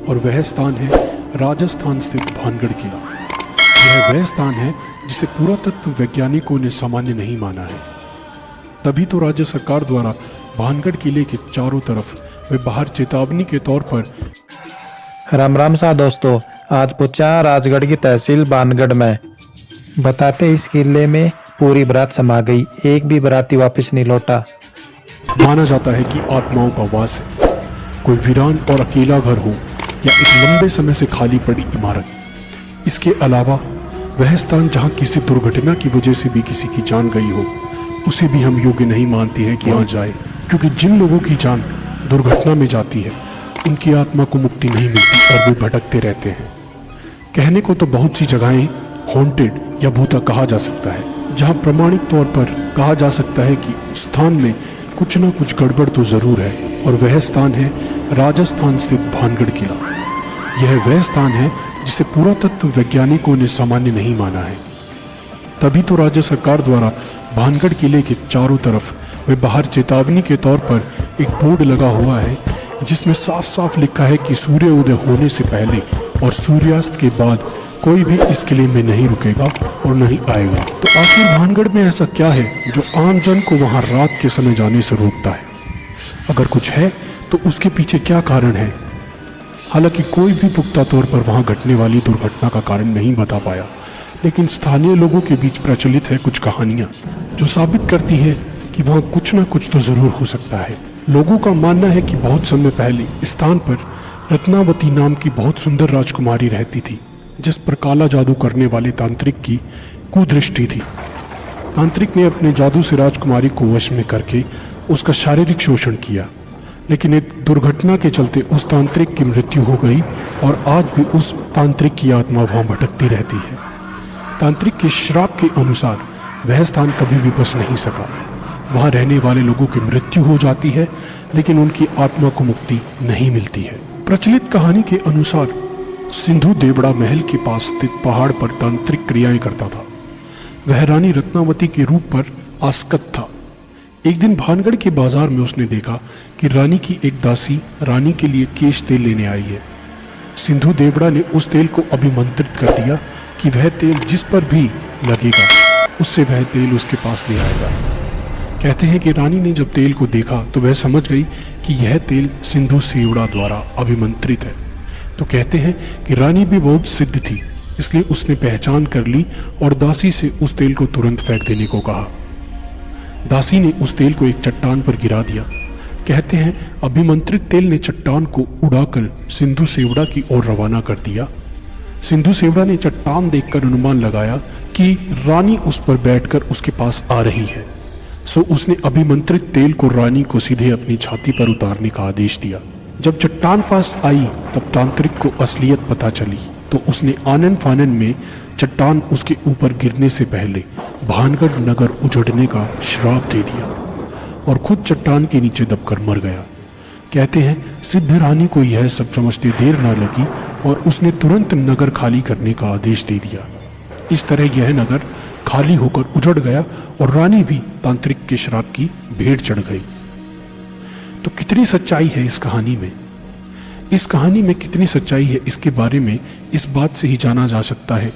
और वह स्थान है राजस्थान स्थित भानगढ़ किला। यह वह स्थान है जिसे पुरातत्व वैज्ञानिकों ने सामान्य नहीं माना है। तभी तो राज्य सरकार द्वारा भानगढ़ किले के चारों तरफ वे बाहर चेतावनी के तौर पर। राम राम सा दोस्तों, आज पहुंचा राजगढ़ की तहसील भानगढ़ में। बताते इस किले में पूरी बारात समा गई, एक भी बाराती वापस नहीं लौटा। माना जाता है कि आत्माओं का वास है। कोई वीरान और अकेला घर हो या एक लंबे समय से खाली पड़ी इमारत। इसके अलावा वह स्थान जहां किसी दुर्घटना की वजह से भी किसी की जान गई हो, उसे भी हम योग्य नहीं मानते हैं कि यहाँ जाए, क्योंकि जिन लोगों की जान दुर्घटना में जाती है उनकी आत्मा को मुक्ति नहीं मिलती और वे भटकते रहते हैं। कहने को तो बहुत सी जगहें हॉन्टेड या भूता कहा जा सकता है, जहाँ प्रमाणिक तौर पर कहा जा सकता है कि उस स्थान में कुछ ना कुछ गड़बड़ तो जरूर है, और वह स्थान है राजस्थान स्थित भानगढ़ किला। यह वह स्थान है जिसे पुरातत्व वैज्ञानिकों ने सामान्य नहीं माना है। तभी तो राज्य सरकार द्वारा भानगढ़ किले के चारों तरफ वे बाहर चेतावनी के तौर पर एक बोर्ड लगा हुआ है, जिसमें साफ साफ लिखा है कि सूर्य उदय होने से पहले और सूर्यास्त के बाद कोई भी इस किले में नहीं रुकेगा और नहीं आएगा। तो आखिर भानगढ़ में ऐसा क्या है जो आम जन को वहां रात के समय जाने से रोकता है? अगर कुछ है तो उसके पीछे क्या कारण है? हालांकि कोई भी पुख्ता तौर पर वहां घटने वाली दुर्घटना का कारण नहीं बता पाया, लेकिन स्थानीय लोगों के बीच प्रचलित है कुछ कहानियां जो साबित करती है कि वहां कुछ ना कुछ तो जरूर हो सकता है। लोगों का मानना है कि बहुत समय पहले इस स्थान पर रत्नावती नाम की बहुत सुंदर राजकुमारी रहती थी, जिस पर काला जादू करने वाले तांत्रिक की कुदृष्टि थी। तांत्रिक ने अपने जादू से राजकुमारी को वश में करके उसका शारीरिक शोषण किया, लेकिन एक दुर्घटना के चलते उस तांत्रिक की मृत्यु हो गई और आज भी उस तांत्रिक की आत्मा वहां भटकती रहती है। तांत्रिक के श्राप के अनुसार वह स्थान कभी भी बस नहीं सका। वहां रहने वाले लोगों की मृत्यु हो जाती है, लेकिन उनकी आत्मा को मुक्ति नहीं मिलती है। प्रचलित कहानी के अनुसार सिंधु देवड़ा महल के पास स्थित पहाड़ पर तांत्रिक क्रियाएं करता था। वह रानी रत्नावती के रूप पर आसक्त था। एक दिन भानगढ़ के बाजार में उसने देखा कि रानी की एक दासी रानी के लिए केश तेल लेने आई है। सिंधु देवड़ा ने उस तेल को अभिमंत्रित कर दिया कि वह तेल जिस पर भी लगेगा उससे वह तेल उसके पास ले आएगा। कहते हैं कि रानी ने जब तेल को देखा तो वह समझ गई कि यह तेल सिंधु सेवड़ा द्वारा अभिमंत्रित है। तो कहते हैं कि रानी भी बहुत सिद्ध थी, इसलिए उसने पहचान कर ली और दासी से उस तेल को तुरंत फेंक देने को कहा। दासी ने उस तेल को एक चट्टान पर गिरा दिया। कहते हैं अभिमंत्रित तेल ने चट्टान को उड़ाकर सिंधु सेवड़ा की ओर रवाना कर दिया। सिंधु सेवड़ा ने चट्टान देखकर अनुमान लगाया कि रानी उस पर बैठकर उसके पास आ रही है। सो उसने अभिमंत्रित तेल को रानी को सीधे अपनी छाती पर उतारने का आदेश दिया। जब चट्टान पास आई तब तांत्रिक को असलियत पता चली, तो उसने आनन फानन में चट्टान उसके ऊपर गिरने से पहले भानगढ़ नगर उजड़ने का श्राप दे दिया और खुद चट्टान के नीचे दबकर मर गया। कहते हैं सिद्ध रानी को यह सब समझते देर न लगी और उसने तुरंत नगर खाली करने का आदेश दे दिया। इस तरह यह नगर खाली होकर उजड़ गया और रानी भी तांत्रिक के श्राप की भेंट चढ़ गई। तो कितनी सच्चाई है इस कहानी में? इस कहानी में कितनी सच्चाई है इसके बारे में इस बात से ही जाना जा सकता है